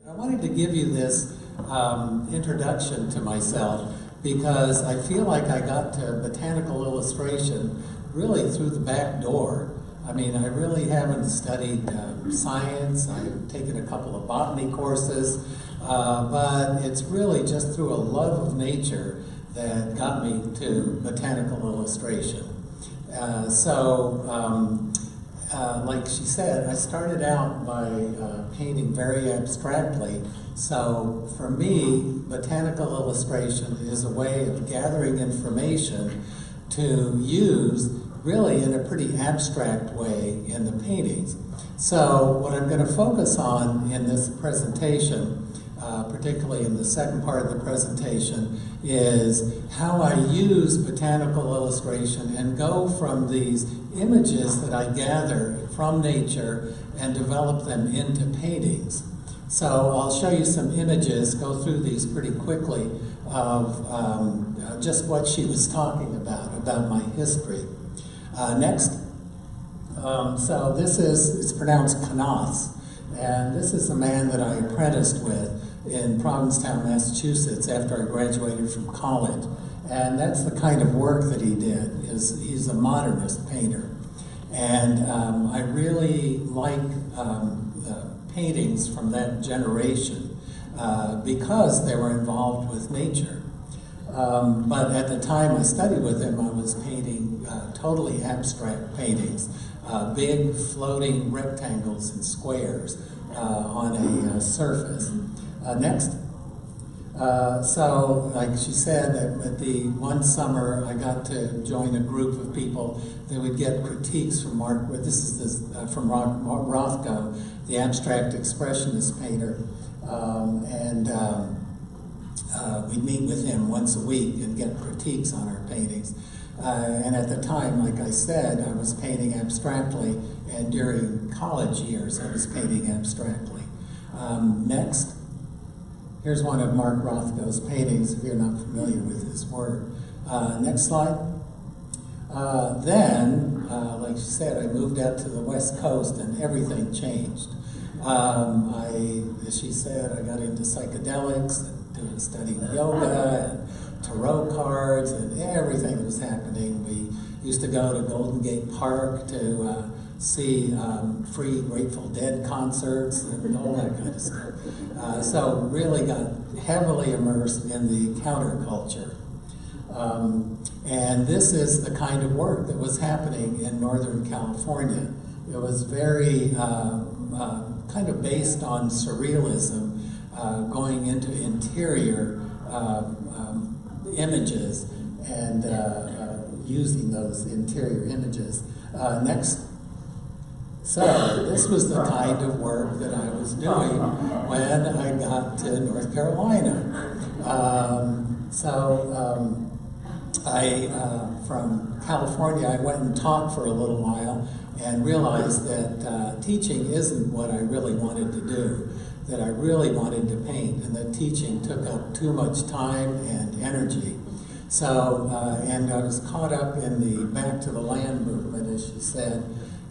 I wanted to give you this introduction to myself because I feel like I got to Botanical Illustration really through the back door. I mean, I really haven't studied science. I've taken a couple of botany courses, but it's really just through a love of nature that got me to Botanical Illustration. Like she said, I started out by painting very abstractly. So for me, Botanical Illustration is a way of gathering information to use really in a pretty abstract way in the paintings. So what I'm going to focus on in this presentation, particularly in the second part of the presentation, is how I use Botanical Illustration and go from these images that I gather from nature and develop them into paintings. So I'll show you some images, go through these pretty quickly, of just what she was talking about my history. Next. So this is, it's pronounced Knaus, and this is a man that I apprenticed with in Provincetown, Massachusetts after I graduated from college. And that's the kind of work that he did, he's a modernist painter. And I really like paintings from that generation because they were involved with nature. But at the time I studied with him, I was painting totally abstract paintings, big floating rectangles and squares on a surface. Next. So, like she said, at the one summer I got to join a group of people that would get critiques from from Rothko, the abstract expressionist painter, we'd meet with him once a week and get critiques on our paintings. And at the time, like I said, I was painting abstractly, and during college years I was painting abstractly. Next. Here's one of Mark Rothko's paintings, if you're not familiar with his work. Next slide. Then, like she said, I moved out to the West Coast and everything changed. As she said, I got into psychedelics, and studying yoga, and tarot cards, and everything that was happening. We used to go to Golden Gate Park to see free Grateful Dead concerts and all that kind of stuff. So really got heavily immersed in the counterculture. And this is the kind of work that was happening in Northern California. It was very kind of based on surrealism, going into interior images and using those interior images. Next. So this was the kind of work that I was doing when I got to North Carolina. From California, I went and taught for a little while and realized that teaching isn't what I really wanted to do, that I really wanted to paint, and that teaching took up too much time and energy. So, and I was caught up in the Back to the Land movement, as she said,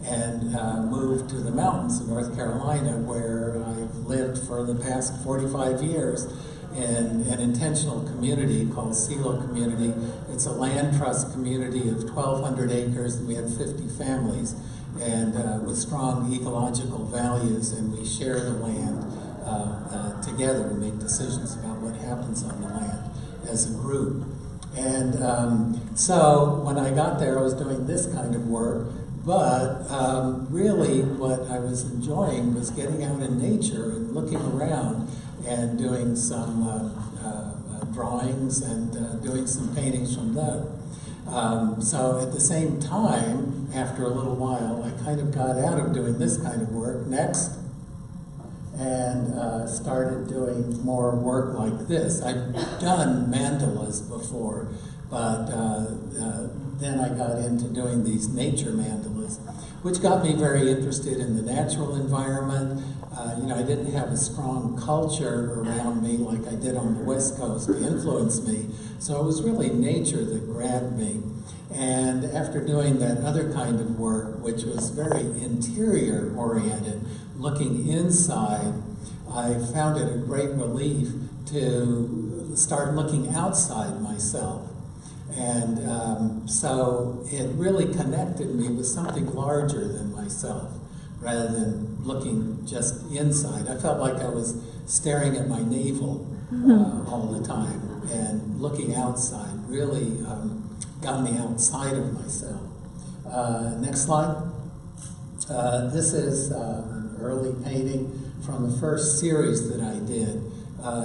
and moved to the mountains of North Carolina, where I've lived for the past 45 years in an intentional community called Silo Community. It's a land trust community of 1,200 acres, and we have 50 families, and with strong ecological values, and we share the land together and make decisions about what happens on the land as a group. And so when I got there, I was doing this kind of work. But really what I was enjoying was getting out in nature and looking around and doing some drawings and doing some paintings from that. So at the same time, after a little while, I kind of got out of doing this kind of work. Next. And started doing more work like this. I've done mandalas before, but then I got into doing these nature mandalas, which got me very interested in the natural environment. I didn't have a strong culture around me like I did on the West Coast to influence me, so it was really nature that grabbed me. And after doing that other kind of work, which was very interior oriented, looking inside, I found it a great relief to start looking outside myself. And so it really connected me with something larger than myself, rather than looking just inside. I felt like I was staring at my navel all the time, and looking outside really got me outside of myself. Next slide. This is an early painting from the first series that I did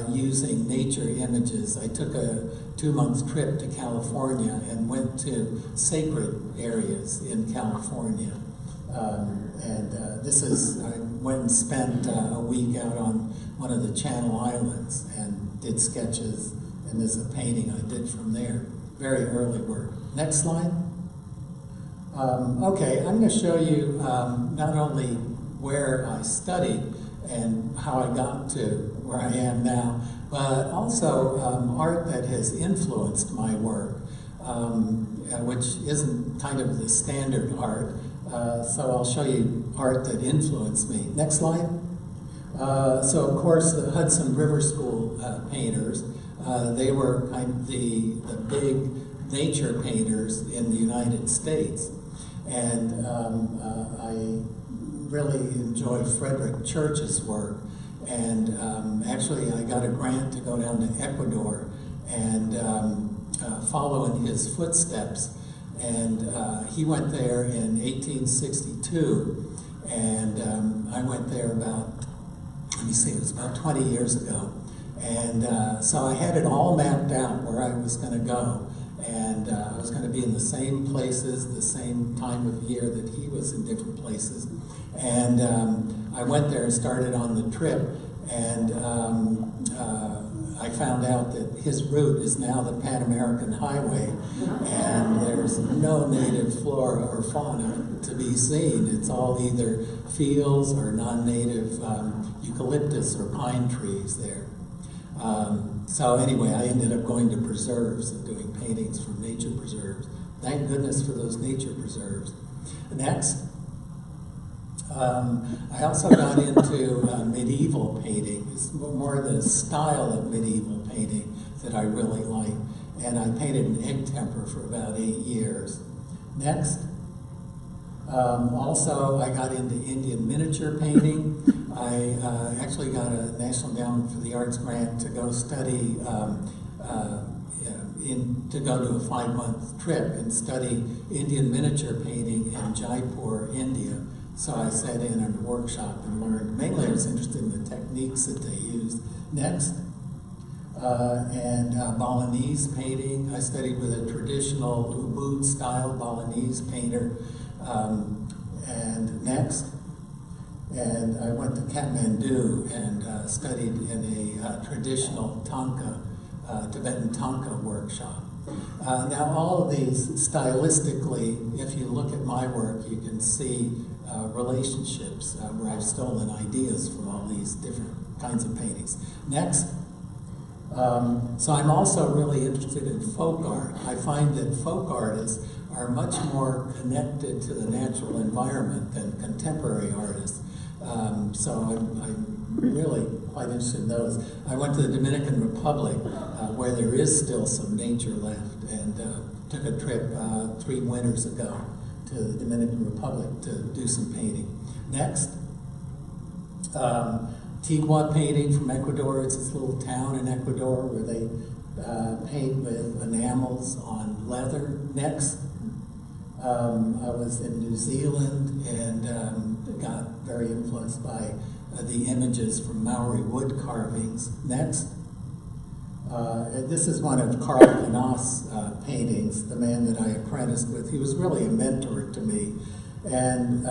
using nature images. I took a 2-month trip to California and went to sacred areas in California. This is, I went and spent a week out on one of the Channel Islands and did sketches, and there's a painting I did from there. Very early work. Next slide. Okay, I'm going to show you not only where I studied and how I got to where I am now, but also art that has influenced my work, which isn't kind of the standard art. So I'll show you art that influenced me. Next slide. So of course the Hudson River School painters, they were kind of the big nature painters in the United States. And I really enjoy Frederick Church's work. And actually I got a grant to go down to Ecuador and follow in his footsteps. And he went there in 1862, and I went there about, let me see, it was about 20 years ago. And so I had it all mapped out where I was going to go. And I was going to be in the same places, the same time of year that he was in different places. And I went there and started on the trip, and I found out that his route is now the Pan American Highway, and there's no native flora or fauna to be seen. It's all either fields or non-native eucalyptus or pine trees there. So anyway, I ended up going to preserves and doing paintings from nature preserves. Thank goodness for those nature preserves. Next. I also got into medieval painting. It's more the style of medieval painting that I really like. And I painted in egg temper for about 8 years. Next. Also, I got into Indian miniature painting. I actually got a National Endowment for the Arts grant to go study, to go to a 5-month trip and study Indian miniature painting in Jaipur, India. So I sat in a workshop and learned. Mainly I was interested in the techniques that they used. Next. Balinese painting. I studied with a traditional Ubud style Balinese painter. And next. And I went to Kathmandu and studied in a traditional Tanka, Tibetan Tanka workshop. Now all of these, stylistically, if you look at my work, you can see relationships where I've stolen ideas from all these different kinds of paintings. Next. So I'm also really interested in folk art. I find that folk artists are much more connected to the natural environment than contemporary artists. So I'm really quite interested in those. I went to the Dominican Republic, where there is still some nature left, and took a trip 3 winters ago to the Dominican Republic to do some painting. Next. Tigua painting from Ecuador. It's this little town in Ecuador where they paint with enamels on leather. Next. I was in New Zealand and got very influenced by the images from Maori wood carvings. Next. This is one of Carl Knaus' paintings, the man that I apprenticed with. He was really a mentor to me. And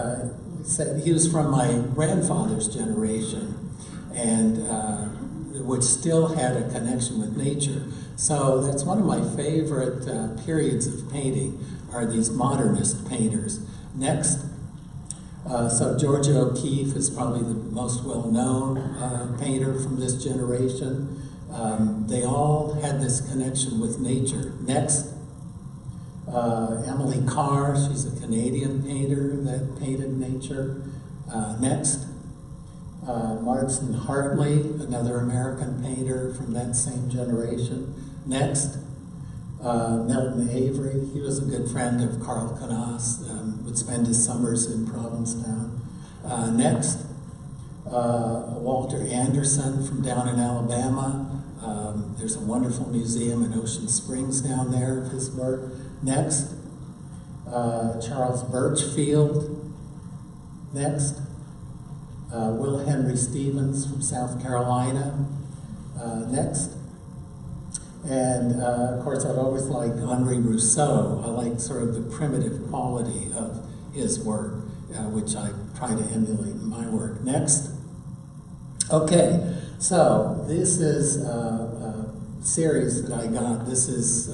he was from my grandfather's generation, and which still had a connection with nature. So that's one of my favorite periods of painting, are these modernist painters. Next. So Georgia O'Keeffe is probably the most well-known painter from this generation. They all had this connection with nature. Next. Emily Carr, she's a Canadian painter that painted nature. Next. Marston Hartley, another American painter from that same generation. Next, Milton Avery. He was a good friend of Carl Canas, would spend his summers in Provincetown. Next, Walter Anderson from down in Alabama. There's a wonderful museum in Ocean Springs down there of his work. Next, Charles Birchfield. Next, Will Henry Stevens from South Carolina. Next, and of course I've always liked Henri Rousseau. I like sort of the primitive quality of his work, which I try to emulate in my work. Next. Okay, so this is a series that I got. This is,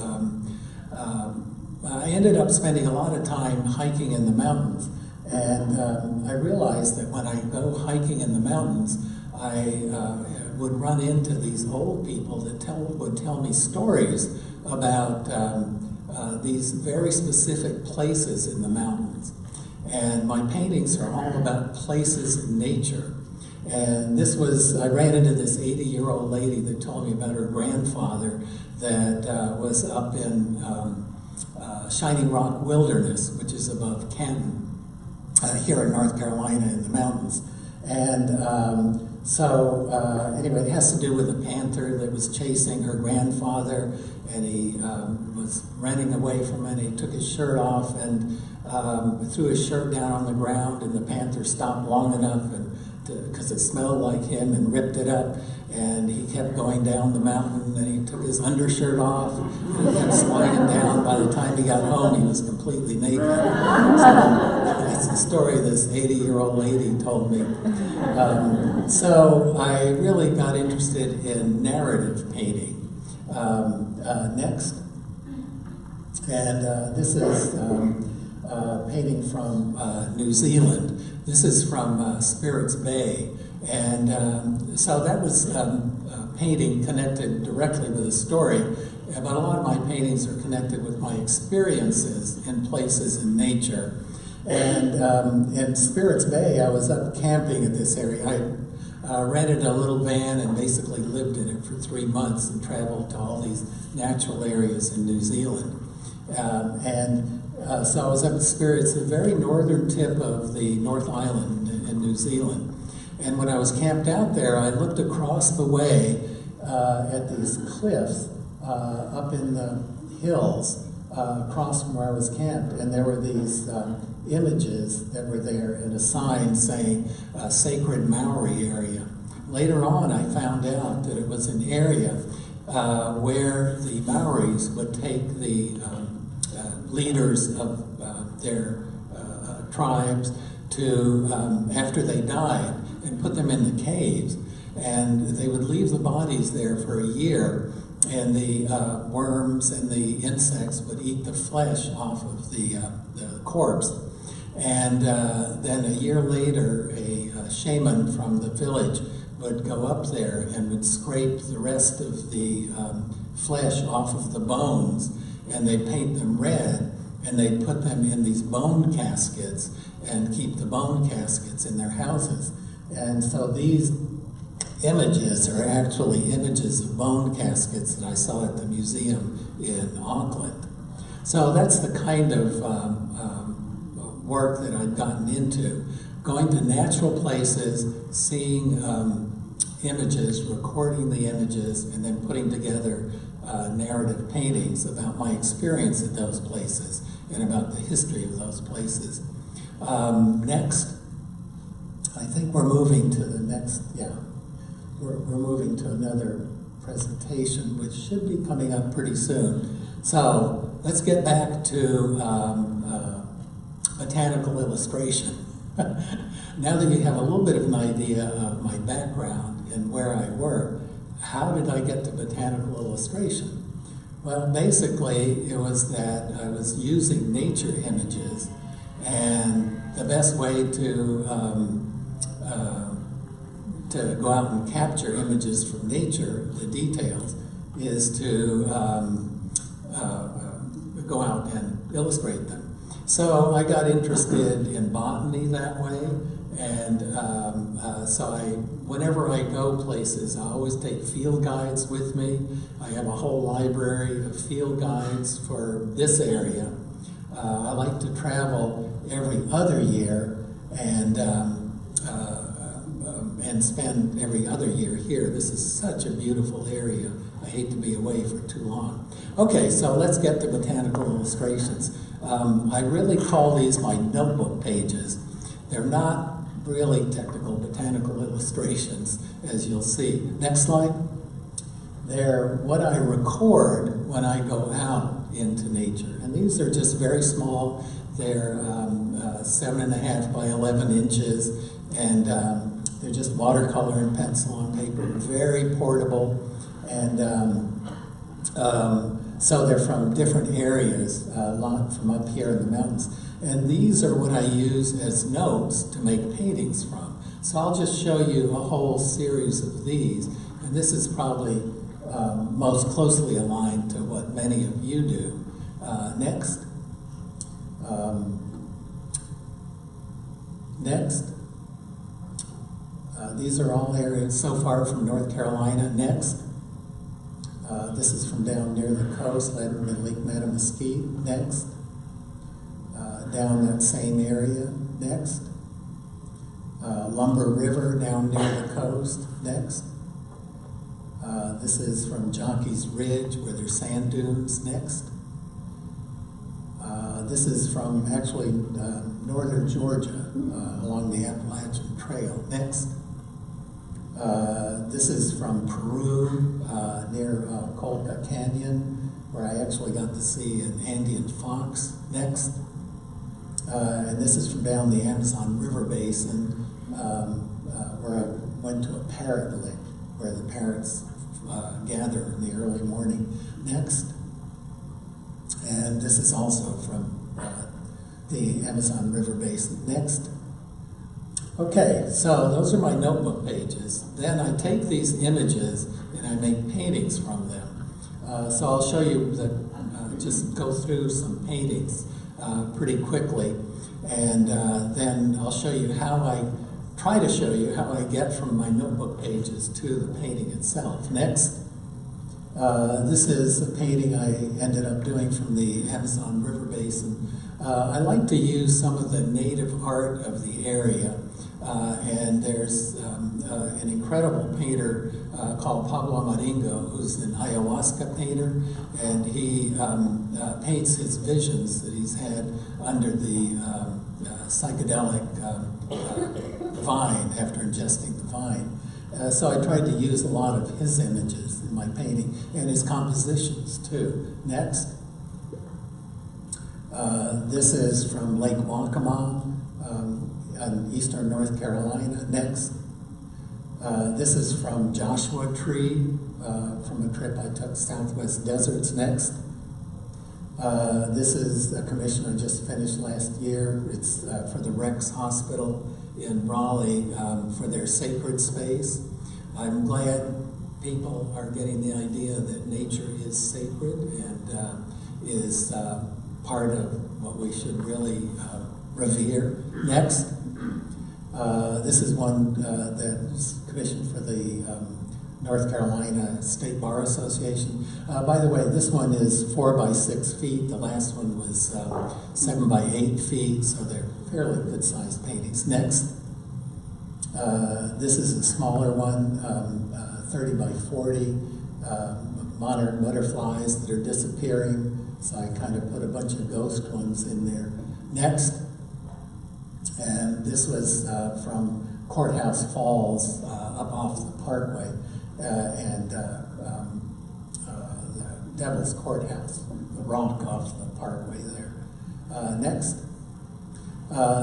I ended up spending a lot of time hiking in the mountains, and I realized that when I go hiking in the mountains, I would run into these old people that would tell me stories about these very specific places in the mountains. And my paintings are all about places in nature. And this was, I ran into this 80-year-old lady that told me about her grandfather that was up in Shining Rock Wilderness, which is above Canton, here in North Carolina in the mountains. And anyway, it has to do with a panther that was chasing her grandfather, and he was running away from it. He took his shirt off and threw his shirt down on the ground, and the panther stopped long enough because it smelled like him, and ripped it up. And he kept going down the mountain, and he took his undershirt off, and he kept sliding down. By the time he got home, he was completely naked. So that's the story this 80-year-old lady told me. So I really got interested in narrative painting. Next. And this is painting from New Zealand. This is from Spirits Bay. And so that was painting connected directly with a story, but a lot of my paintings are connected with my experiences in places in nature. And in Spirits Bay, I was up camping at this area. I rented a little van and basically lived in it for 3 months and traveled to all these natural areas in New Zealand. So I was up at Spirits, the very northern tip of the North Island in New Zealand. And when I was camped out there, I looked across the way at these cliffs up in the hills across from where I was camped, and there were these images that were there and a sign saying Sacred Maori Area. Later on, I found out that it was an area where the Maoris would take the leaders of their tribes to, after they died, and put them in the caves, and they would leave the bodies there for a year, and the worms and the insects would eat the flesh off of the corpse. And then a year later, a shaman from the village would go up there and would scrape the rest of the flesh off of the bones, and they'd paint them red, and they'd put them in these bone caskets and keep the bone caskets in their houses. And so these images are actually images of bone caskets that I saw at the museum in Auckland. So that's the kind of work that I've gotten into, going to natural places, seeing images, recording the images, and then putting together narrative paintings about my experience at those places and about the history of those places. Next, I think we're moving to the next, we're moving to another presentation, which should be coming up pretty soon. So let's get back to Botanical Illustration. Now that you have a little bit of an idea of my background and where I work, how did I get to Botanical Illustration? Well, basically, it was that I was using nature images, and the best way to go out and capture images from nature, the details, is to go out and illustrate them. So I got interested in botany that way, and whenever I go places, I always take field guides with me. I have a whole library of field guides for this area. I like to travel every other year and spend every other year here. This is such a beautiful area. I hate to be away for too long. Okay, so let's get to Botanical Illustrations. I really call these my notebook pages. They're not really technical botanical illustrations, as you'll see. Next slide. They're what I record when I go out into nature. And these are just very small. They're 7.5 by 11 inches, and they're just watercolor and pencil on paper, very portable. And so they're from different areas, a lot from up here in the mountains. And these are what I use as notes to make paintings from. So I'll just show you a whole series of these. And this is probably most closely aligned to what many of you do. Next. Next. These are all areas so far from North Carolina. Next. This is from down near the coast, Lake Mattamuskeet. Next. Down that same area. Next. Lumber River down near the coast. Next. This is from Jockey's Ridge where there's sand dunes. Next. This is from actually northern Georgia along the Appalachian Trail. Next. This is from Peru near Colca Canyon where I actually got to see an Andean fox. Next. And this is from down the Amazon River Basin where I went to a parrot lick where the parrots gather in the early morning. Next. And this is also from the Amazon River Basin. Next. Okay, so those are my notebook pages. Then I take these images and I make paintings from them. So I'll show you, just go through some paintings pretty quickly. And then I'll show you try to show you how I get from my notebook pages to the painting itself. Next. This is a painting I ended up doing from the Amazon River Basin. I like to use some of the native art of the area. And there's an incredible painter called Pablo Maringo, who's an ayahuasca painter, and he paints his visions that he's had under the psychedelic vine after ingesting the vine. So I tried to use a lot of his images in my painting and his compositions too. Next. This is from Lake Waccamaw in eastern North Carolina. Next. This is from Joshua Tree from a trip I took Southwest Deserts. Next. This is a commission I just finished last year. It's for the Rex Hospital in Raleigh for their sacred space. I'm glad people are getting the idea that nature is sacred and is part of what we should really revere. Next. This is one that's commissioned for the North Carolina State Bar Association. By the way, this one is 4 by 6 feet. The last one was 7 by 8 feet, so they're fairly good-sized paintings. Next. This is a smaller one, 30 by 40, modern butterflies that are disappearing. So I kind of put a bunch of ghost ones in there. Next. And this was from Courthouse Falls up off the Parkway and the Devil's Courthouse, the rock off the Parkway there. Next.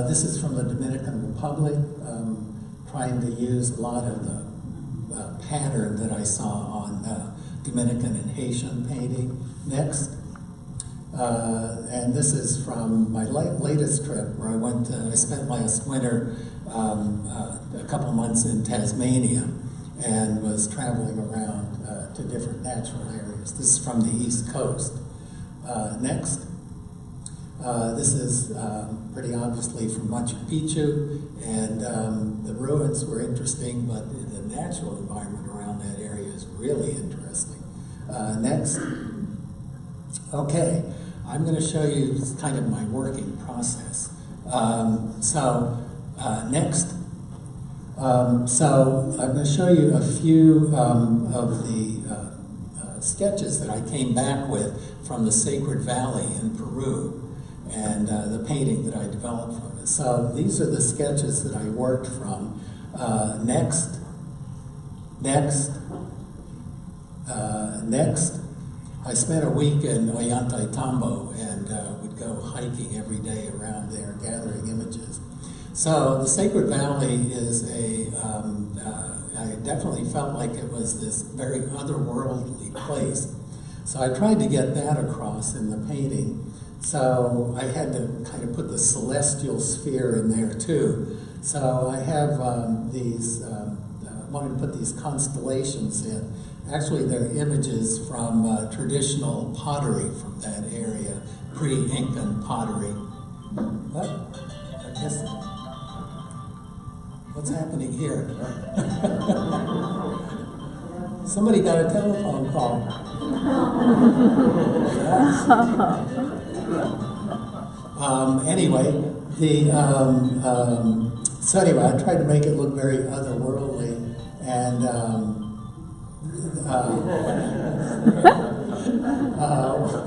This is from the Dominican Republic, trying to use a lot of the pattern that I saw on Dominican and Haitian painting. Next. And this is from my latest trip where I spent last winter a couple months in Tasmania and was traveling around to different natural areas. This is from the East Coast. Next. This is pretty obviously from Machu Picchu, and the ruins were interesting, but the natural environment around that area is really interesting. Next. Okay, I'm going to show you kind of my working process. Next. So I'm going to show you a few of the sketches that I came back with from the Sacred Valley in Peru, and the painting that I developed from it. So these are the sketches that I worked from. Next. I spent a week in Ollantaytambo and would go hiking every day around there, gathering images. So the Sacred Valley is I definitely felt like it was this very otherworldly place. So I tried to get that across in the painting. So I had to kind of put the celestial sphere in there too. So I have wanted to put these constellations in. Actually, they're images from traditional pottery from that area, pre-Incan pottery. What? I guess. What's happening here? Somebody got a telephone call. Anyway, so anyway, I tried to make it look very otherworldly, and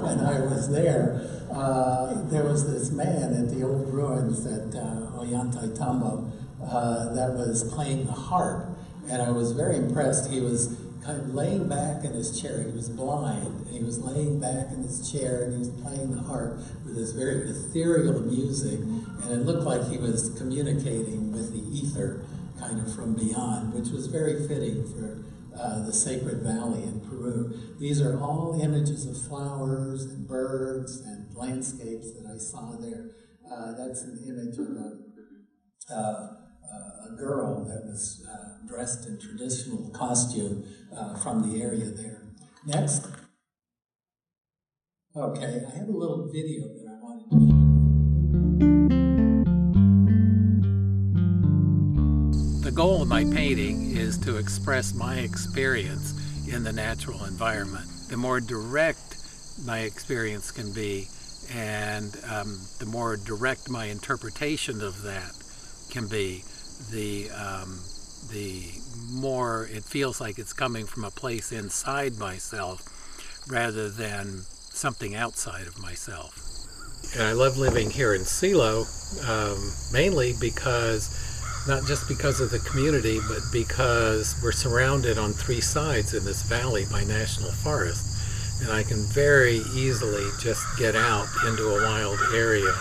when I was there was this man at the old ruins at Ollantaytambo that was playing the harp, and I was very impressed. He was kind of laying back in his chair. He was blind, and he was laying back in his chair, and he was playing the harp with this very ethereal music, and it looked like he was communicating with the ether kind of from beyond, which was very fitting for the Sacred Valley in Peru. These are all images of flowers and birds and landscapes that I saw there. That's an image of a girl that was dressed in traditional costume from the area there. Next. Okay, I have a little video that I wanted to show. The goal of my painting is to express my experience in the natural environment. The more direct my experience can be, and the more direct my interpretation of that can be, the more it feels like it's coming from a place inside myself rather than something outside of myself. And I love living here in Silo, mainly because, not just because of the community, but because we're surrounded on three sides in this valley by national forest. And I can very easily just get out into a wild area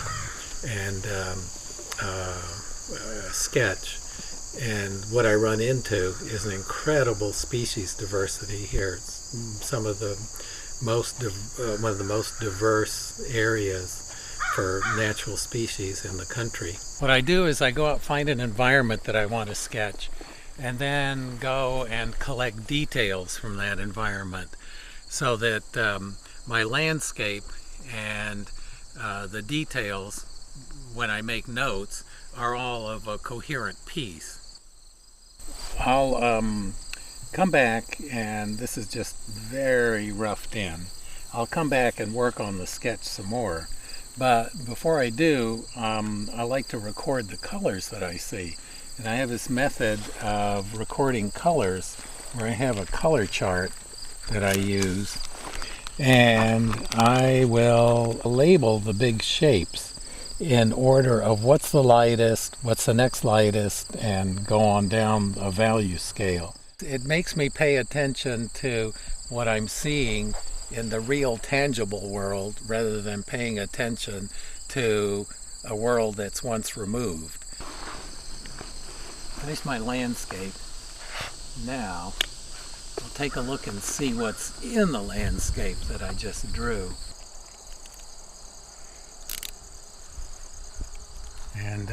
and sketch. And what I run into is an incredible species diversity here. It's some of the one of the most diverse areas for natural species in the country. What I do is I go out, find an environment that I want to sketch, and then go and collect details from that environment so that my landscape and the details, when I make notes, are all of a coherent piece. I'll come back, and this is just very roughed in. I'll come back and work on the sketch some more. But before I do, I like to record the colors that I see. And I have this method of recording colors where I have a color chart that I use. And I will label the big shapes in order of what's the lightest, what's the next lightest, and go on down a value scale. It makes me pay attention to what I'm seeing in the real tangible world rather than paying attention to a world that's once removed. Finish my landscape. Now we'll take a look and see what's in the landscape that I just drew. And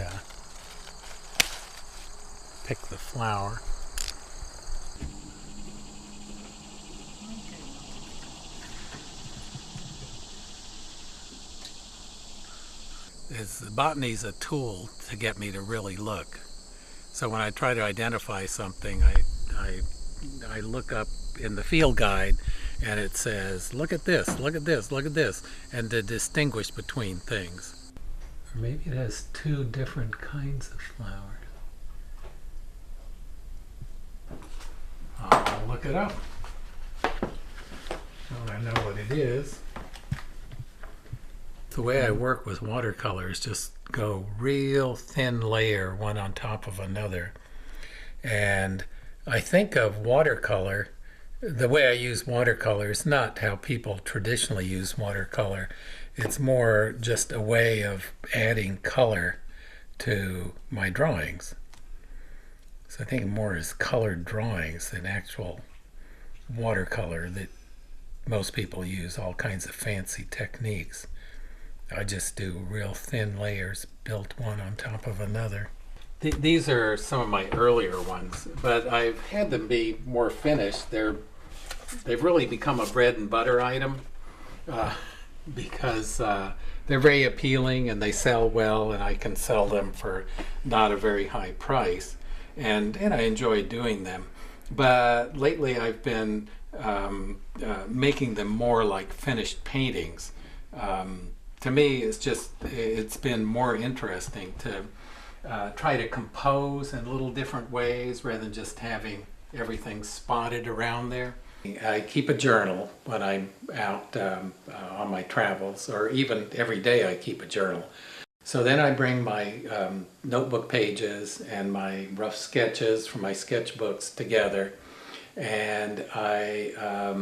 pick the flower. botany's a tool to get me to really look. So when I try to identify something, I look up in the field guide and it says, look at this, look at this, look at this, and to distinguish between things. Or maybe it has two different kinds of flowers. I'll look it up. Now I know what it is. The way I work with watercolor is just go real thin layer one on top of another. And I think of watercolor, the way I use watercolor is not how people traditionally use watercolor. It's more just a way of adding color to my drawings. So I think more as colored drawings than actual watercolor that most people use all kinds of fancy techniques. I just do real thin layers built one on top of another. These are some of my earlier ones, but I've had them be more finished. They've really become a bread and butter item because they're very appealing and they sell well, and I can sell them for not a very high price, and I enjoy doing them. But lately I've been making them more like finished paintings. To me, it's been more interesting to try to compose in little different ways rather than just having everything spotted around there. I keep a journal when I'm out on my travels, or even every day I keep a journal. So then I bring my notebook pages and my rough sketches from my sketchbooks together, and I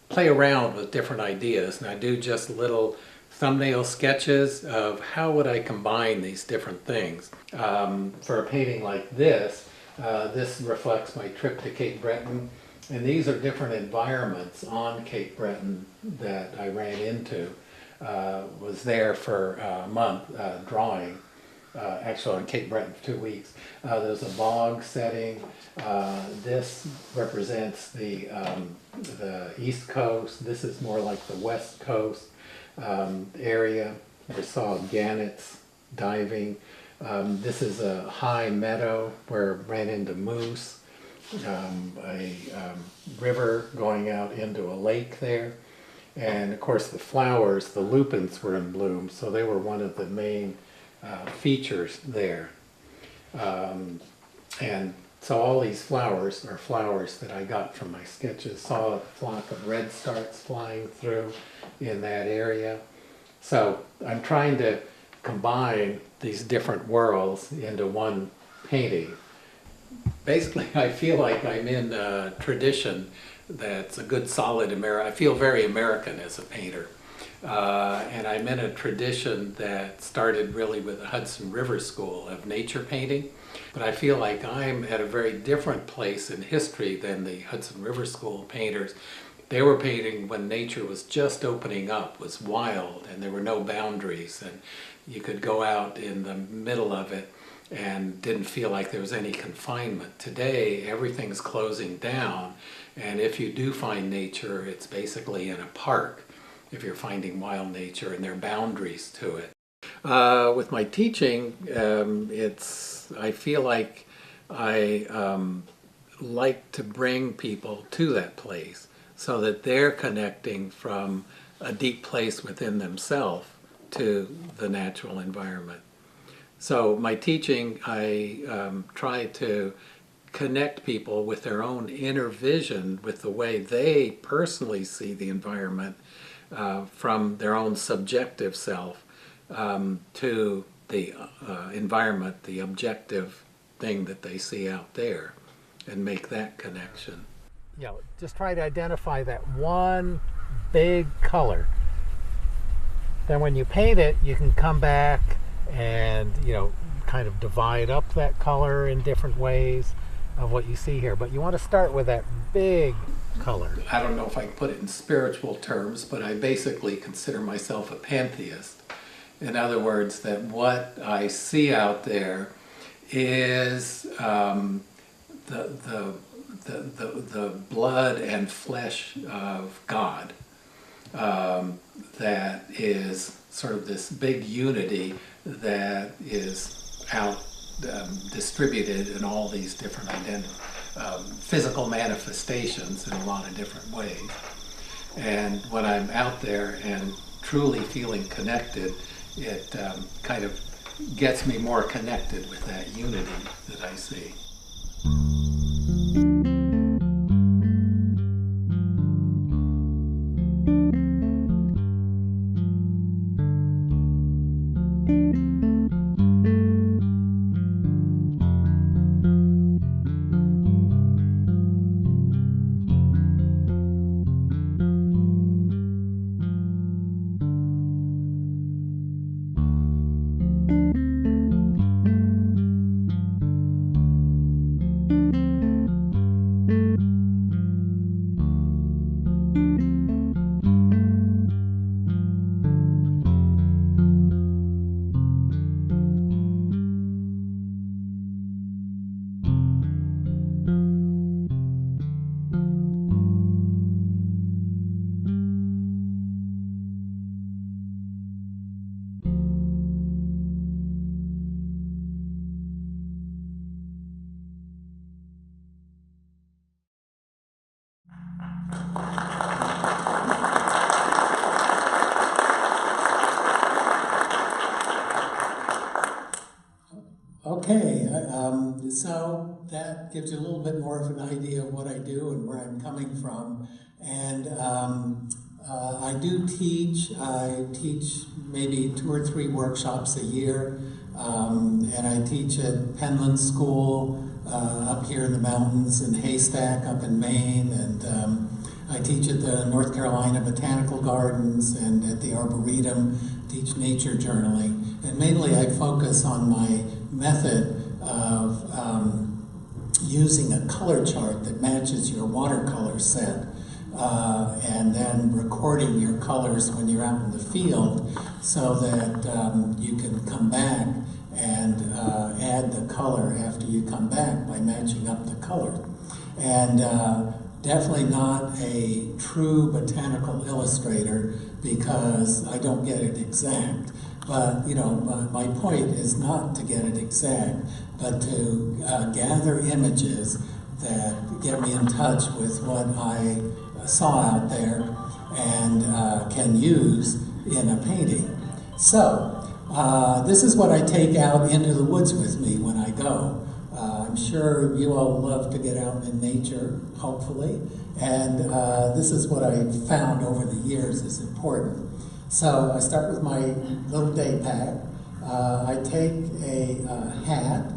play around with different ideas, and I do just little thumbnail sketches of how would I combine these different things. For a painting like this, this reflects my trip to Cape Breton, and these are different environments on Cape Breton that I ran into. Was there for a month drawing, actually on Cape Breton for 2 weeks. There's a bog setting. This represents the East Coast. This is more like the West Coast area. I saw gannets diving. This is a high meadow where I ran into moose. A river going out into a lake there. And of course the flowers, the lupins were in bloom, so they were one of the main features there. And so all these flowers are flowers that I got from my sketches. Saw a flock of redstarts flying through in that area. So I'm trying to combine these different worlds into one painting. Basically, I feel like I'm in a tradition that's a good solid American. I feel very American as a painter. And I'm in a tradition that started really with the Hudson River School of nature painting. But I feel like I'm at a very different place in history than the Hudson River School painters. They were painting when nature was just opening up, was wild, and there were no boundaries, and you could go out in the middle of it and didn't feel like there was any confinement. Today, everything's closing down, and if you do find nature, it's basically in a park if you're finding wild nature, and there are boundaries to it. With my teaching, I feel like I like to bring people to that place so that they're connecting from a deep place within themselves to the natural environment. So my teaching, I try to connect people with their own inner vision, with the way they personally see the environment from their own subjective self to the environment, the objective thing that they see out there, and make that connection. Just try to identify that one big color. Then when you paint it, you can come back and kind of divide up that color in different ways of what you see here. But you want to start with that big color. I don't know if I can put it in spiritual terms, but I basically consider myself a pantheist. In other words, that what I see out there is the blood and flesh of God. That is sort of this big unity that is out distributed in all these different physical manifestations in a lot of different ways. And when I'm out there and truly feeling connected, it kind of gets me more connected with that unity that I see. Okay, so that gives you a little bit more of an idea of what I do and where I'm coming from. And I do teach. I teach maybe 2 or 3 workshops a year. And I teach at Penland School up here in the mountains, in Haystack up in Maine. And I teach at the North Carolina Botanical Gardens and at the Arboretum, teach nature journaling. And mainly I focus on my method of using a color chart that matches your watercolor set and then recording your colors when you're out in the field so that you can come back and add the color after you come back by matching up the color. And definitely not a true botanical illustrator because I don't get it exact. But, you know, my point is not to get it exact, but to gather images that get me in touch with what I saw out there and can use in a painting. So, this is what I take out into the woods with me when I go. I'm sure you all love to get out in nature, hopefully, and this is what I found over the years is important. So I start with my little day pack. I take a hat.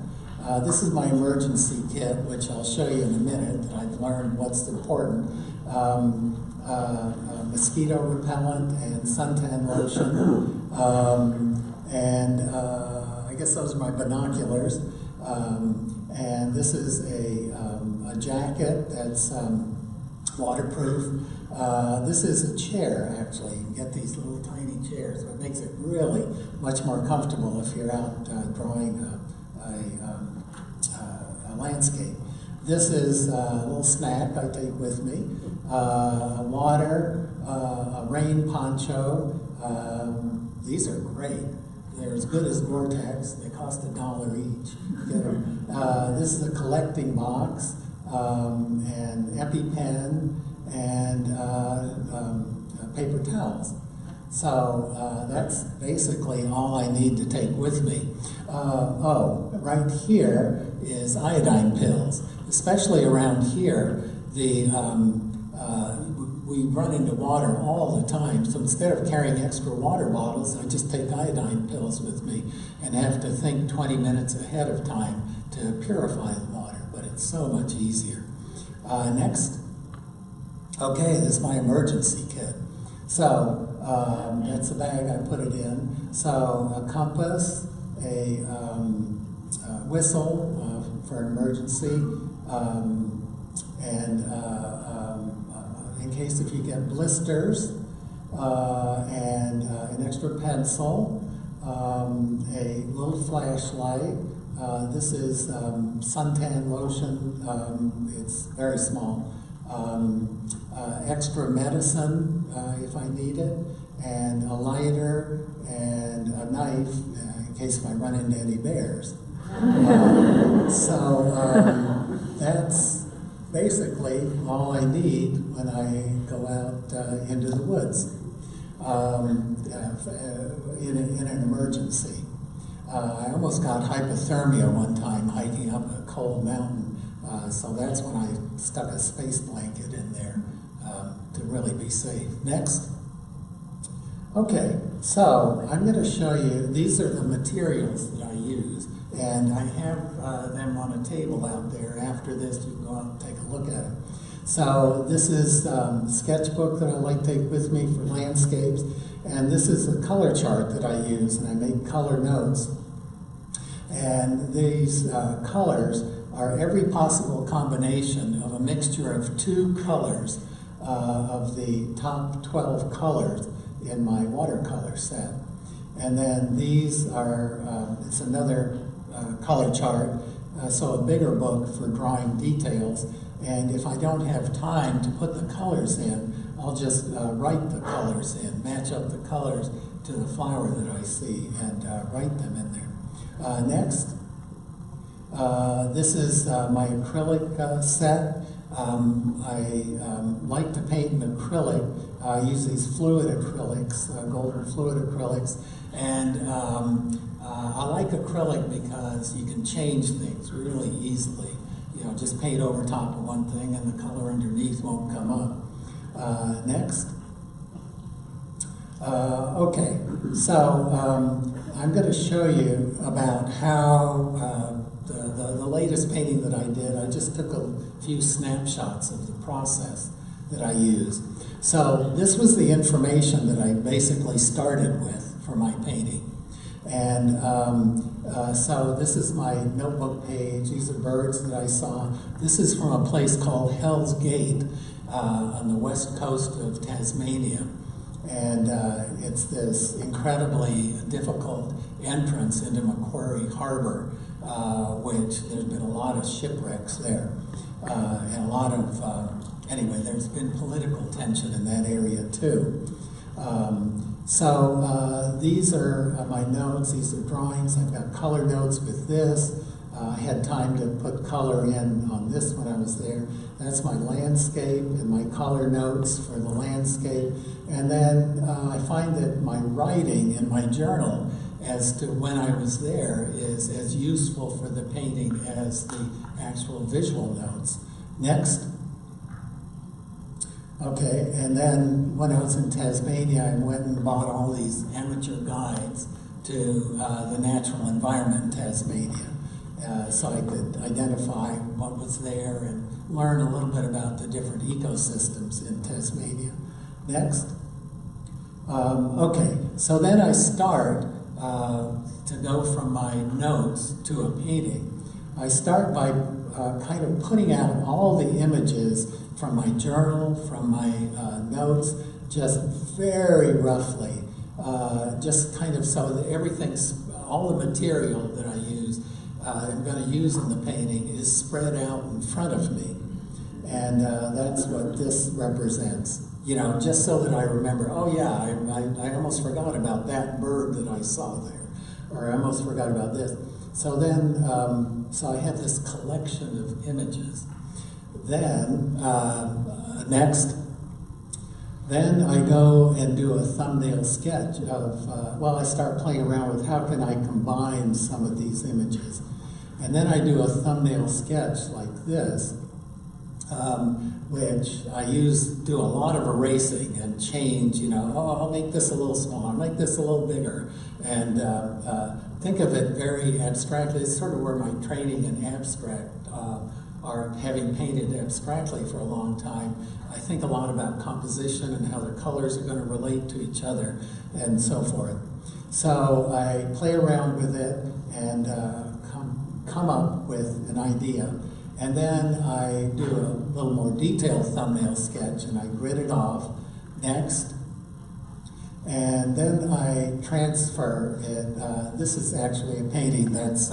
This is my emergency kit, which I'll show you in a minute. I've learned what's important. Mosquito repellent and suntan lotion. And I guess those are my binoculars. And this is a jacket that's waterproof. This is a chair, actually. You can get these little tiny chairs, so it makes it really much more comfortable if you're out drawing a landscape. This is a little snack I take with me. Water, a rain poncho. These are great. They're as good as Gore-Tex. They cost $1 each. This is a collecting box, and EpiPen, and paper towels. So that's basically all I need to take with me. Right here is iodine pills. Especially around here, we run into water all the time, so instead of carrying extra water bottles, I just take iodine pills with me and have to think 20 minutes ahead of time to purify the water, but it's so much easier. Next. Okay, this is my emergency kit. So that's the bag I put it in. So a compass, a whistle for an emergency, and in case if you get blisters, and an extra pencil, a little flashlight. This is suntan lotion. It's very small. extra medicine if I need it, and a lighter and a knife in case I run into any bears. That's basically all I need when I go out into the woods in an emergency. I almost got hypothermia one time hiking up a cold mountain, so that's when I stuck a space blanket in there to really be safe. Next. Okay, so I'm going to show you, these are the materials that I use, and I have them on a table out there. After this, you can go out and take a look at them. So this is Sketchbook that I like to take with me for landscapes, and this is a color chart that I use, and I make color notes. And these colors are every possible combination of a mixture of 2 colors of the top 12 colors in my watercolor set. And then these are, it's another color chart, so a bigger book for drawing details. And if I don't have time to put the colors in, I'll just write the colors in, match up the colors to the flower that I see, and write them in there. Next, this is my acrylic set. I like to paint in acrylic. I use these fluid acrylics, golden fluid acrylics, and I like acrylic because you can change things really easily. You know, just paint over top of one thing and the color underneath won't come up. Next. Okay, so I'm going to show you about how the latest painting that I did, I just took a few snapshots of the process that I use. So this was the information that I basically started with for my painting. And so this is my notebook page. These are birds that I saw. This is from a place called Hell's Gate on the west coast of Tasmania. And it's this incredibly difficult entrance into Macquarie Harbor, which there's been a lot of shipwrecks there. And a lot of, anyway, there's been political tension in that area too. These are my notes, these are drawings. I've got color notes with this. I had time to put color in on this when I was there. That's my landscape and my color notes for the landscape. And then I find that my writing in my journal as to when I was there is as useful for the painting as the actual visual notes. Next. Okay, and then when I was in Tasmania, I went and bought all these amateur guides to the natural environment in Tasmania. So I could identify what was there and learn a little bit about the different ecosystems in Tasmania. Next. Okay, so then I start to go from my notes to a painting. I start by kind of putting out all the images from my journal, from my notes, just very roughly, just kind of so that everything's, all the material that I use, I'm going to use in the painting is spread out in front of me. And that's what this represents. You know, just so that I remember, oh yeah, I almost forgot about that bird that I saw there, or I almost forgot about this. So then, so I have this collection of images. Then, next, then I go and do a thumbnail sketch of, well, I start playing around with how can I combine some of these images. And then I do a thumbnail sketch like this, which I do a lot of erasing and change, you know, oh, I'll make this a little smaller, make this a little bigger, and think of it very abstractly. It's sort of where my training in abstract are, having painted abstractly for a long time. I think a lot about composition and how the colors are going to relate to each other and so forth. So I play around with it and come up with an idea. And then I do a little more detailed thumbnail sketch and I grid it off. Next. And then I transfer it. This is actually a painting that's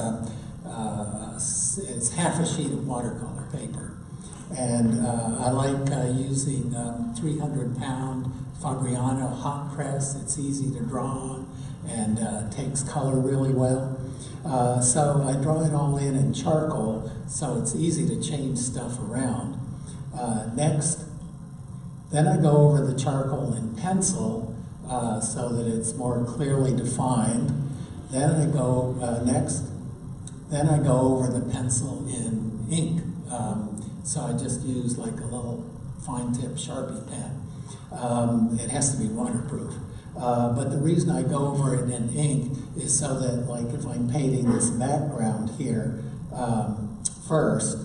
it's half a sheet of watercolor paper. And I like using 300-pound Fabriano hot press. It's easy to draw on and takes color really well. So I draw it all in charcoal, so it's easy to change stuff around. Next, then I go over the charcoal in pencil so that it's more clearly defined. Then I go Then I go over the pencil in ink. So I just use like a little fine tip Sharpie pen. It has to be waterproof. But the reason I go over it in ink is so that, like, if I'm painting this background here first,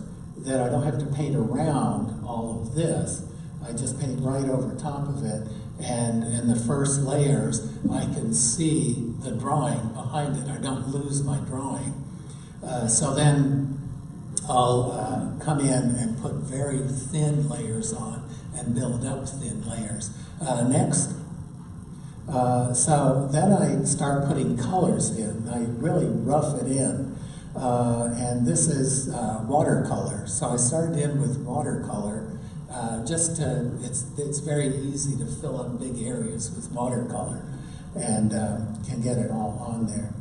that I don't have to paint around all of this. I just paint right over top of it, and in the first layers, I can see the drawing behind it. I don't lose my drawing. So then I'll come in and put very thin layers on and build up thin layers. Next. So then I start putting colors in. I really rough it in. And this is watercolor. So I started in with watercolor. It's very easy to fill up big areas with watercolor and can get it all on there.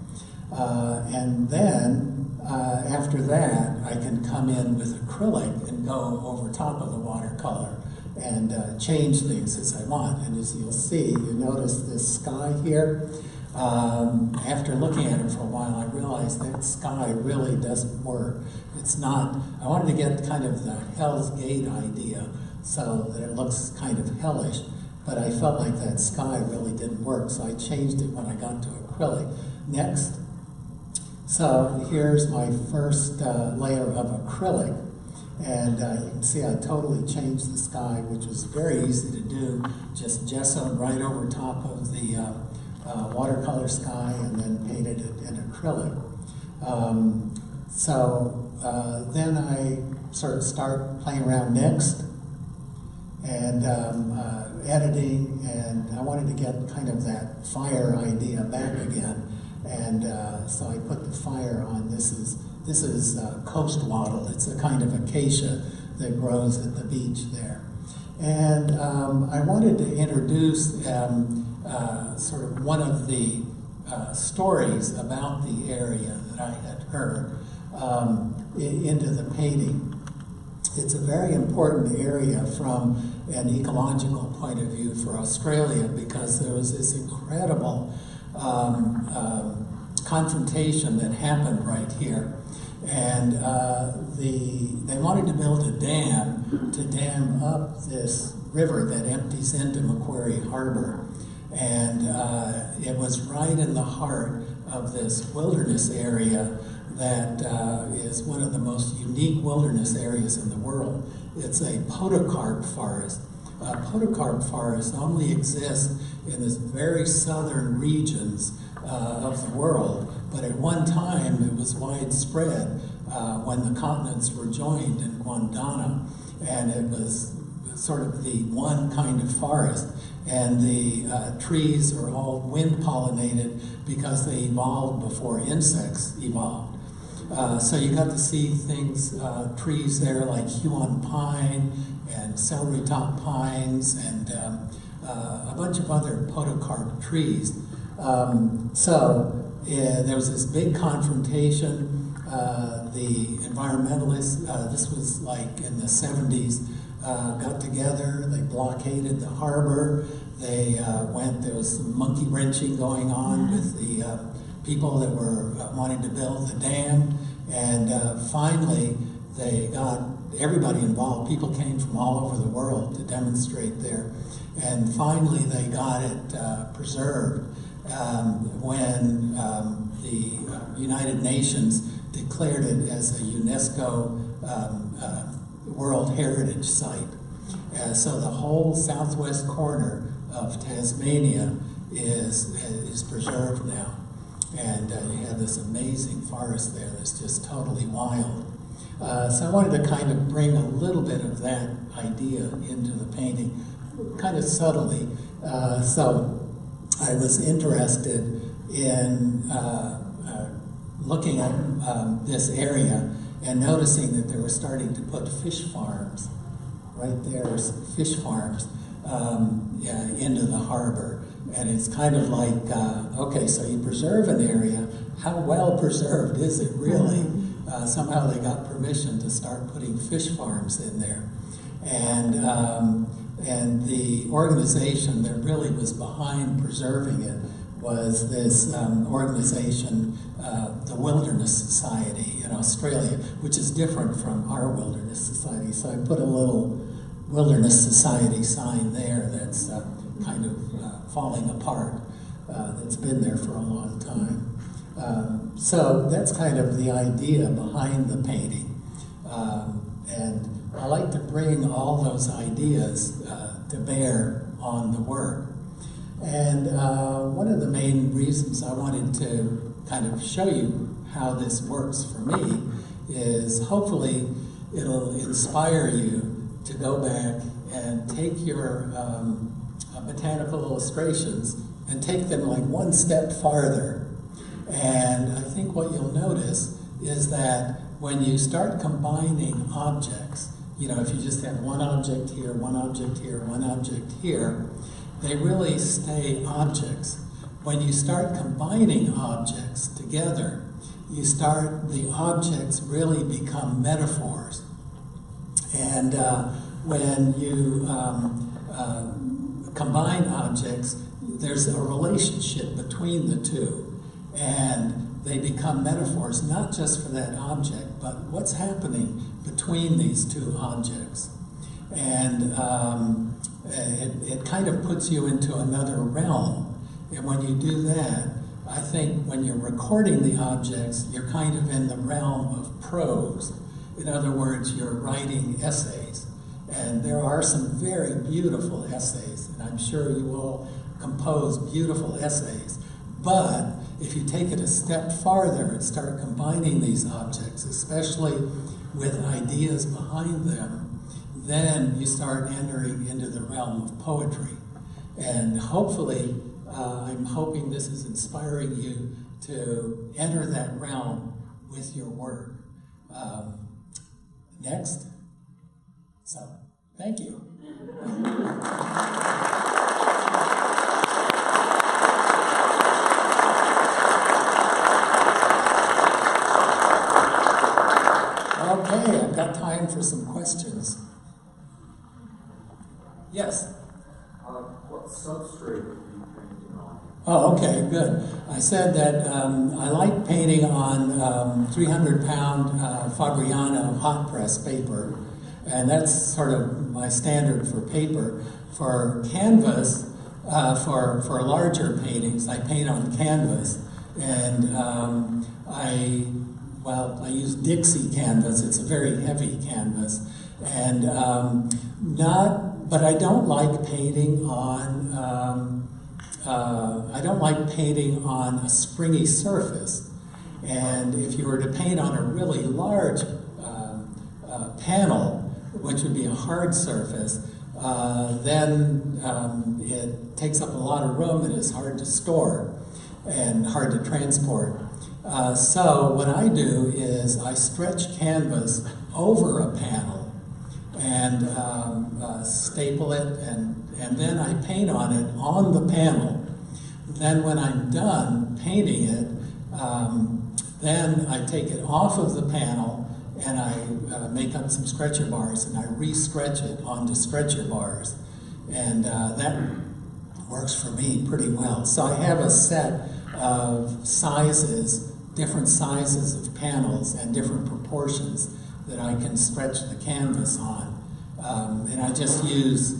And then after that, I can come in with acrylic and go over top of the watercolor and change things as I want. And as you'll see, you notice this sky here. After looking at it for a while, I realized that sky really doesn't work. It's not, I wanted to get kind of the Hell's Gate idea so that it looks kind of hellish, but I felt like that sky really didn't work, so I changed it when I got to acrylic. Next. So here's my first layer of acrylic, and you can see I totally changed the sky, which was very easy to do, just gessoed right over top of the watercolor sky and then painted it in acrylic. Then I sort of start playing around next and editing, and I wanted to get kind of that fire idea back again. And so I put the fire on. This is coast wattle. It's a kind of acacia that grows at the beach there. And I wanted to introduce sort of one of the stories about the area that I had heard into the painting. It's a very important area from an ecological point of view for Australia, because there was this incredible confrontation that happened right here. And they wanted to build a dam to dam up this river that empties into Macquarie Harbor. And it was right in the heart of this wilderness area that is one of the most unique wilderness areas in the world. It's a podocarp forest. Podocarp forests only exist in this very southern regions of the world, but at one time it was widespread when the continents were joined in Gondwana, and it was sort of the one kind of forest, and the trees are all wind pollinated because they evolved before insects evolved. So you got to see things, trees there like Huon pine and celery top pines and a bunch of other podocarp trees. There was this big confrontation. The environmentalists, this was like in the 70s, got together, they blockaded the harbor, there was some monkey wrenching going on with the people that were wanting to build the dam, and finally they got everybody involved. People came from all over the world to demonstrate there, and finally they got it preserved when the United Nations declared it as a UNESCO World Heritage Site. So the whole southwest corner of Tasmania is preserved now. And you have this amazing forest there that's just totally wild. So I wanted to kind of bring a little bit of that idea into the painting, kind of subtly. So I was interested in looking at this area and noticing that they were starting to put fish farms, right there, fish farms, into the harbor. And it's kind of like, okay, so you preserve an area, how well preserved is it really? Somehow they got permission to start putting fish farms in there. And the organization that really was behind preserving it was this organization, the Wilderness Society in Australia, which is different from our Wilderness Society. So I put a little Wilderness Society sign there that's kind of falling apart, that's been there for a long time. So that's kind of the idea behind the painting. And I like to bring all those ideas to bear on the work. And one of the main reasons I wanted to kind of show you how this works for me is hopefully it'll inspire you to go back and take your botanical illustrations and take them like one step farther. And I think what you'll notice is that when you start combining objects, you know, if you just have one object here, one object here, one object here, they really stay objects. When you start combining objects together, the objects really become metaphors. And when you combine objects, there's a relationship between the two. And they become metaphors, not just for that object, but what's happening between these two objects. And it kind of puts you into another realm. And when you do that, I think when you're recording the objects, you're kind of in the realm of prose. In other words, you're writing essays. And there are some very beautiful essays, and I'm sure you all compose beautiful essays. But if you take it a step farther and start combining these objects, especially with ideas behind them, then you start entering into the realm of poetry. And hopefully, I'm hoping this is inspiring you to enter that realm with your work. Next. So, thank you. Okay, I've got time for some questions. Yes? What substrate are you painting on? Oh, okay, good. I said that I like painting on 300-pound Fabriano hot press paper, and that's sort of my standard for paper. For canvas, for larger paintings, I paint on canvas, and I use Dixie canvas. It's a very heavy canvas, and but I don't like painting on. I don't like painting on a springy surface, and if you were to paint on a really large panel, which would be a hard surface, then it takes up a lot of room and is hard to store and hard to transport. So what I do is I stretch canvas over a panel and staple it, and then I paint on it on the panel. Then when I'm done painting it, then I take it off of the panel and I make up some stretcher bars and I re-stretch it onto stretcher bars. And that works for me pretty well. So I have a set of sizes, different sizes of panels and different proportions that I can stretch the canvas on. And I just use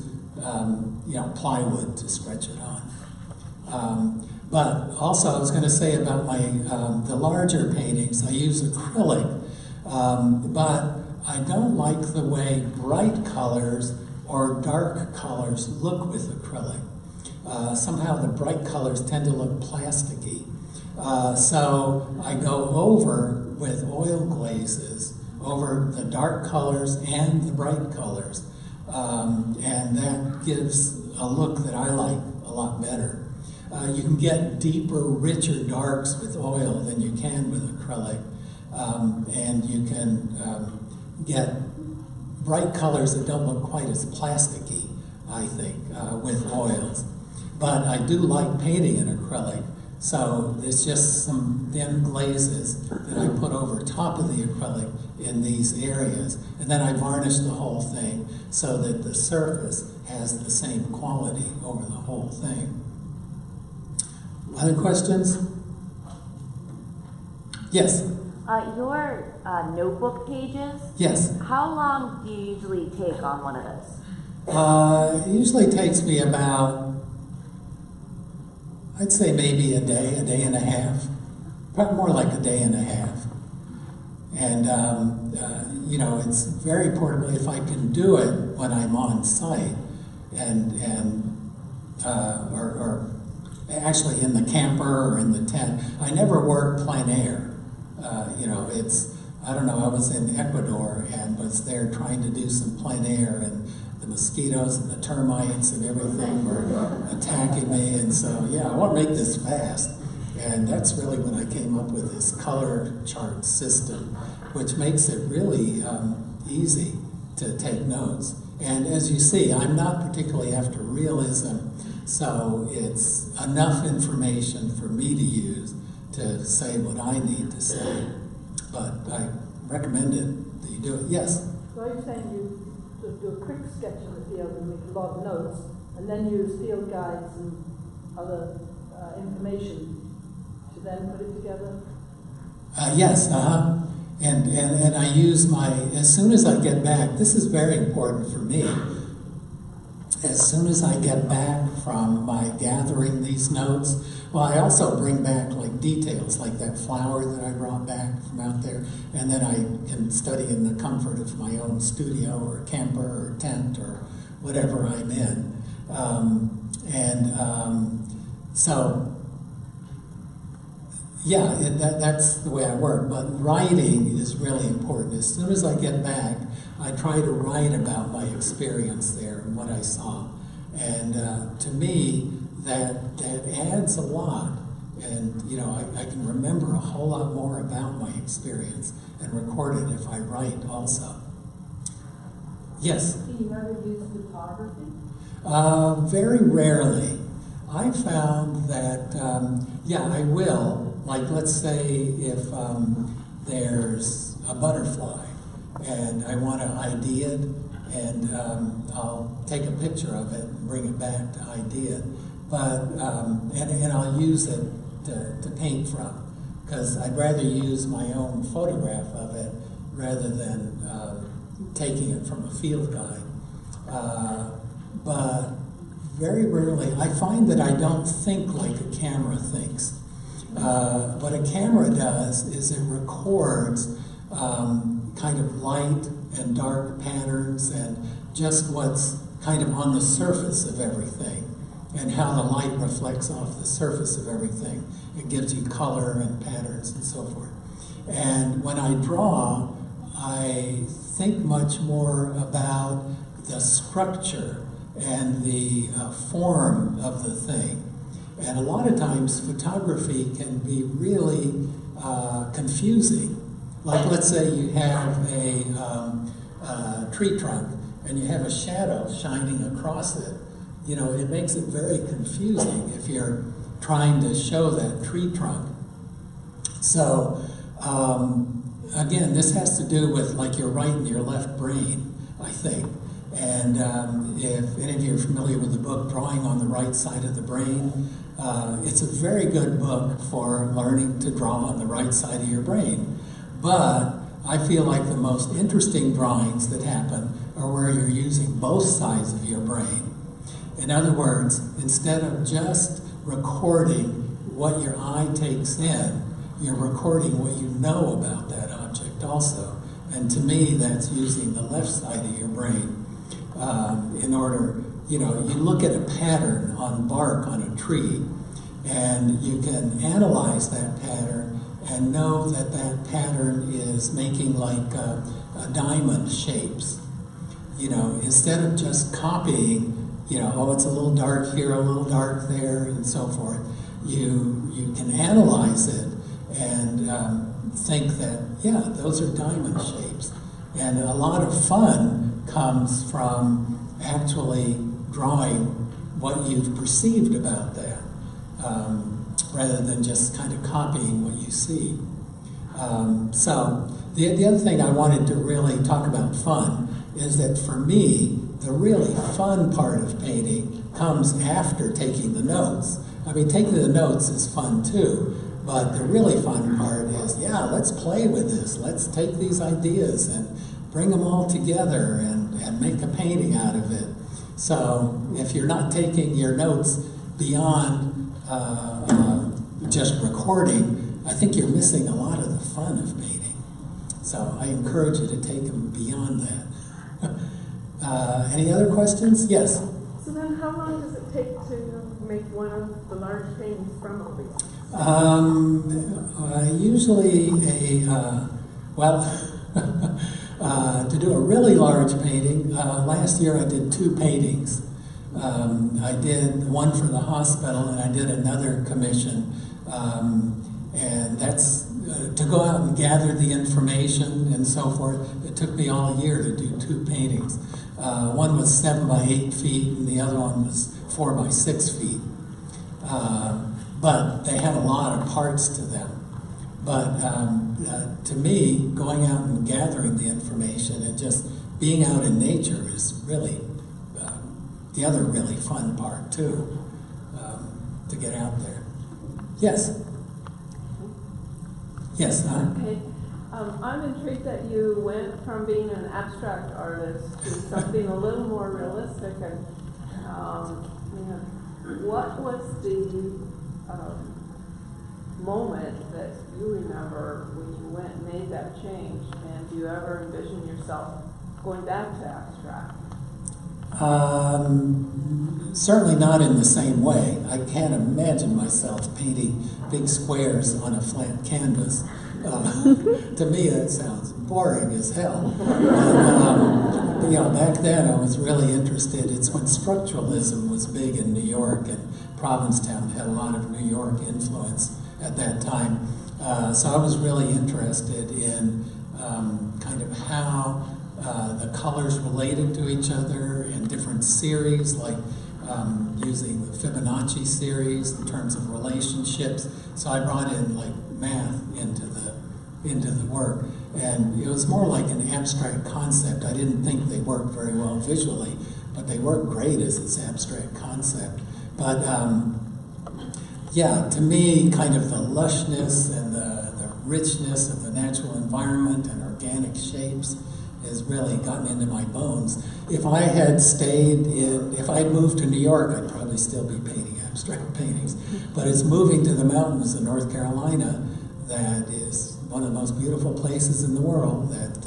plywood to stretch it on. But also I was going to say about my the larger paintings, I use acrylic, but I don't like the way bright colors or dark colors look with acrylic. Somehow the bright colors tend to look plasticky. So I go over with oil glazes over the dark colors and the bright colors. And that gives a look that I like a lot better. You can get deeper, richer darks with oil than you can with acrylic. and you can get bright colors that don't look quite as plasticky, I think, with oils. But I do like painting in acrylic, so there's just some thin glazes that I put over top of the acrylic in these areas. And then I varnish the whole thing so that the surface has the same quality over the whole thing. Other questions? Yes? Your notebook pages, Yes. how long do you usually take on one of those? It usually takes me about, I'd say maybe a day and a half. Probably more like a day and a half. And, you know, it's very important if I can do it when I'm on site or actually in the camper or in the tent. I never work plein air. You know, I don't know, I was in Ecuador and was there trying to do some plein air, and the mosquitoes and the termites and everything were attacking me, and so, yeah, I want to make this fast. And that's really when I came up with this color chart system, which makes it really easy to take notes. And as you see, I'm not particularly after realism, so it's enough information for me to use to say what I need to say. But I recommend it that you do it. Yes? So are you saying you sort of do a quick sketch in the field and make a lot of notes, and then use field guides and other information to then put it together? Yes, and I use as soon as I get back, this is very important for me, as soon as I get back from my gathering these notes, well, I also bring back like details, like that flower that I brought back from out there, and then I can study in the comfort of my own studio or camper or tent or whatever I'm in. So, yeah, that's the way I work, but writing is really important. As soon as I get back, I try to write about my experience there and what I saw. And to me, that adds a lot. And, you know, I can remember a whole lot more about my experience and record it if I write also. Yes? Do you ever use photography? Very rarely. I found that, yeah, I will. Like, let's say if there's a butterfly and I want to ID it, and I'll take a picture of it and bring it back to ID it. But, and I'll use it to paint from, because I'd rather use my own photograph of it rather than taking it from a field guide. But very rarely, I find that I don't think like a camera thinks. What a camera does is it records kind of light and dark patterns and just what's kind of on the surface of everything and how the light reflects off the surface of everything. It gives you color and patterns and so forth. And when I draw, I think much more about the structure and the form of the thing. And a lot of times photography can be really confusing. Like, let's say you have a tree trunk and you have a shadow shining across it. You know, it makes it very confusing if you're trying to show that tree trunk. So, again, this has to do with like your right and your left brain, I think. And if any of you are familiar with the book Drawing on the Right Side of the Brain, it's a very good book for learning to draw on the right side of your brain. But I feel like the most interesting drawings that happen are where you're using both sides of your brain. In other words, instead of just recording what your eye takes in, you're recording what you know about that object also. And to me, that's using the left side of your brain in order, you know, you look at a pattern on bark on a tree, and you can analyze that pattern and know that that pattern is making like a diamond shapes. You know, instead of just copying, you know, oh, it's a little dark here, a little dark there, and so forth, you can analyze it and think that, yeah, those are diamond shapes. And a lot of fun comes from actually drawing what you've perceived about that, rather than just kind of copying what you see. So the other thing I wanted to really talk about fun is that for me, the really fun part of painting comes after taking the notes. I mean, taking the notes is fun too, but the really fun part is, yeah, let's play with this. Let's take these ideas and bring them all together and make a painting out of it. So if you're not taking your notes beyond just recording, I think you're missing a lot of the fun of painting. So I encourage you to take them beyond that. Any other questions? Yes? So then how long does it take to make one of the large paintings from all these? Usually to do a really large painting, last year I did 2 paintings. I did one for the hospital and I did another commission. And that's to go out and gather the information and so forth. It took me all year to do 2 paintings. One was 7 by 8 feet and the other one was 4 by 6 feet. But they had a lot of parts to them. But to me, going out and gathering the information and just being out in nature is really the other really fun part too, to get out there. Yes? Yes, Okay. I'm intrigued that you went from being an abstract artist to something a little more realistic. And what was the moment that you remember when you went and made that change? And do you ever envision yourself going back to abstract? Certainly not in the same way. I can't imagine myself painting big squares on a flat canvas. To me, that sounds boring as hell. And, back then I was really interested. It's when structuralism was big in New York, and Provincetown had a lot of New York influence at that time. So I was really interested in kind of how the colors related to each other in different series, like using the Fibonacci series in terms of relationships. So I brought in like math into the work, and it was more like an abstract concept. I didn't think they worked very well visually, but they work great as this abstract concept. But yeah, to me, kind of the lushness and the richness of the natural environment and organic shapes has really gotten into my bones. If I had if I had moved to New York, I'd probably still be painting abstract paintings. But it's moving to the mountains of North Carolina that is one of the most beautiful places in the world that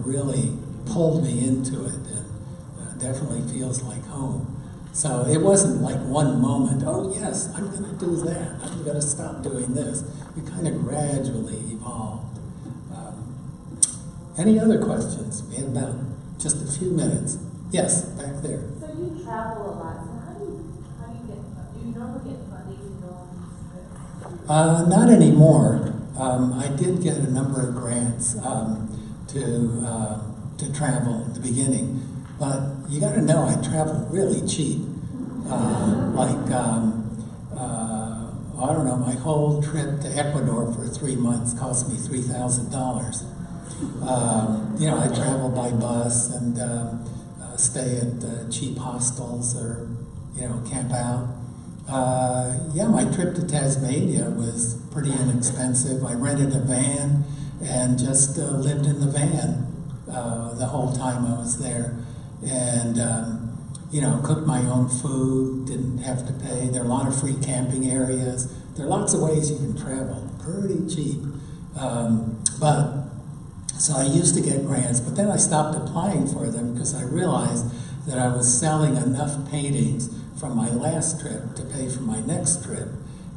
really pulled me into it, and definitely feels like home. So it wasn't like one moment, oh yes, I'm going to do that, I'm going to stop doing this. It kind of gradually evolved. Any other questions? We have about just a few minutes. Yes, back there. So you travel a lot, so how do you normally get funding to go on these trips? Not anymore. I did get a number of grants to travel at the beginning, but you got to know I travel really cheap. I don't know, my whole trip to Ecuador for 3 months cost me $3,000. I travel by bus and stay at cheap hostels or camp out. My trip to Tasmania was pretty inexpensive. I rented a van and just lived in the van the whole time I was there, and cooked my own food, didn't have to pay. There are a lot of free camping areas. There are lots of ways you can travel pretty cheap. So I used to get grants, but then I stopped applying for them because I realized that I was selling enough paintings from my last trip to pay for my next trip.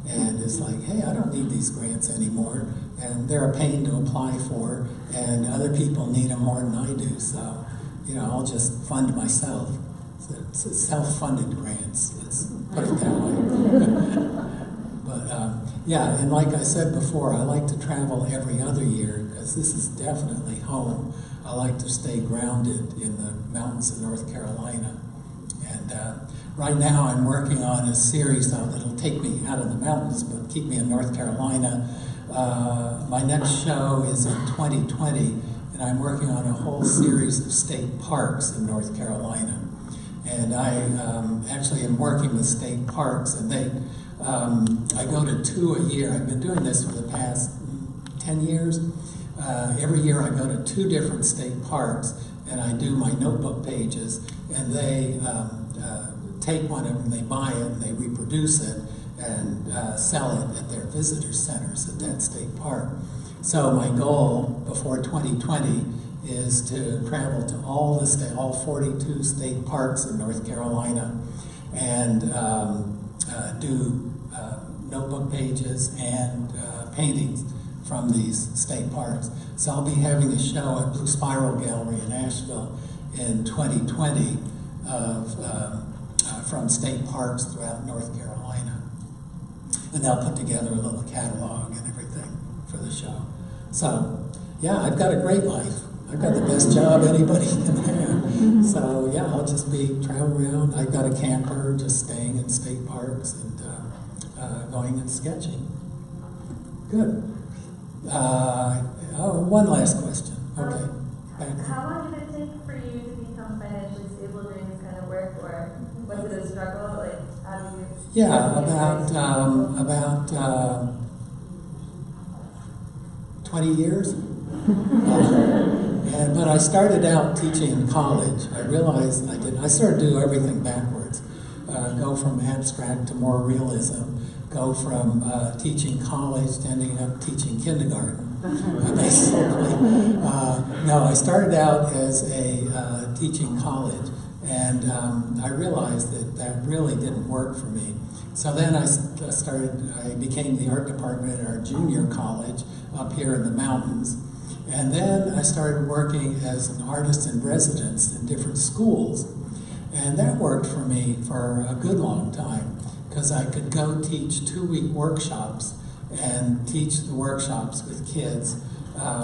And it's like, hey, I don't need these grants anymore. And they're a pain to apply for, and other people need them more than I do. So, I'll just fund myself. So it's self-funded grants, let's put it that way. But Yeah, and like I said before, I like to travel every other year because this is definitely home. I like to stay grounded in the mountains of North Carolina. And right now I'm working on a series that'll take me out of the mountains but keep me in North Carolina. My next show is in 2020, and I'm working on a whole series of state parks in North Carolina. And I actually am working with state parks, and I go to 2 a year. I've been doing this for the past 10 years. Every year I go to 2 different state parks, and I do my notebook pages, and they take one of them, they buy it, and they reproduce it, and sell it at their visitor centers at that state park. So my goal before 2020 is to travel to all 42 state parks in North Carolina and do notebook pages and paintings from these state parks. So I'll be having a show at Blue Spiral Gallery in Asheville in 2020 from state parks throughout North Carolina. And they'll put together a little catalog and everything for the show. So, yeah, I've got a great life. I've got the best job anybody can have. So, yeah, I'll just be traveling around. I've got a camper, just staying in state parks and going and sketching. Good. One last question. Okay. How long did it take for you to become financially stable doing this kind of work, or was it a struggle? Like, how do you? Yeah, about 20 years. But I started out teaching in college. I realized I started to do everything backwards. Go from abstract to more realism. Go from teaching college to ending up teaching kindergarten, basically. No, I started out as a teaching college, and I realized that really didn't work for me. So then I became the art department at our junior college up here in the mountains. And then I started working as an artist in residence in different schools. And that worked for me for a good long time, because I could go teach 2-week workshops and teach the workshops with kids.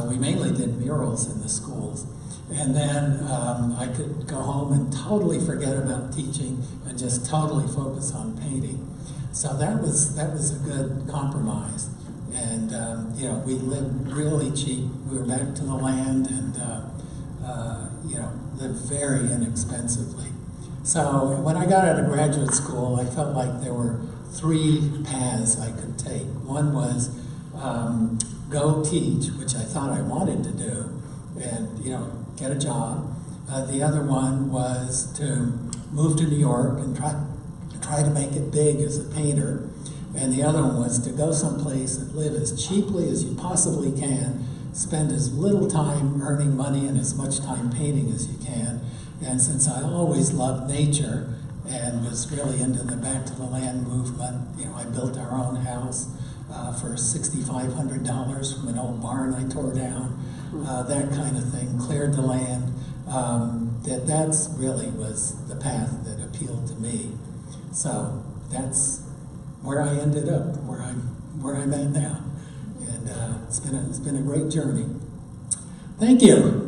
We mainly did murals in the schools. And then I could go home and totally forget about teaching and just totally focus on painting. So that was a good compromise. And we lived really cheap. We were back to the land and lived very inexpensively. So when I got out of graduate school, I felt like there were 3 paths I could take. One was go teach, which I thought I wanted to do, and get a job. The other one was to move to New York and try to make it big as a painter. And the other one was to go someplace and live as cheaply as you possibly can, spend as little time earning money and as much time painting as you can. And since I always loved nature and was really into the back to the land movement, I built our own house for $6,500 from an old barn I tore down, that kind of thing, cleared the land. That's really was the path that appealed to me. So that's where I ended up, where I'm at now. And it's been a great journey. Thank you.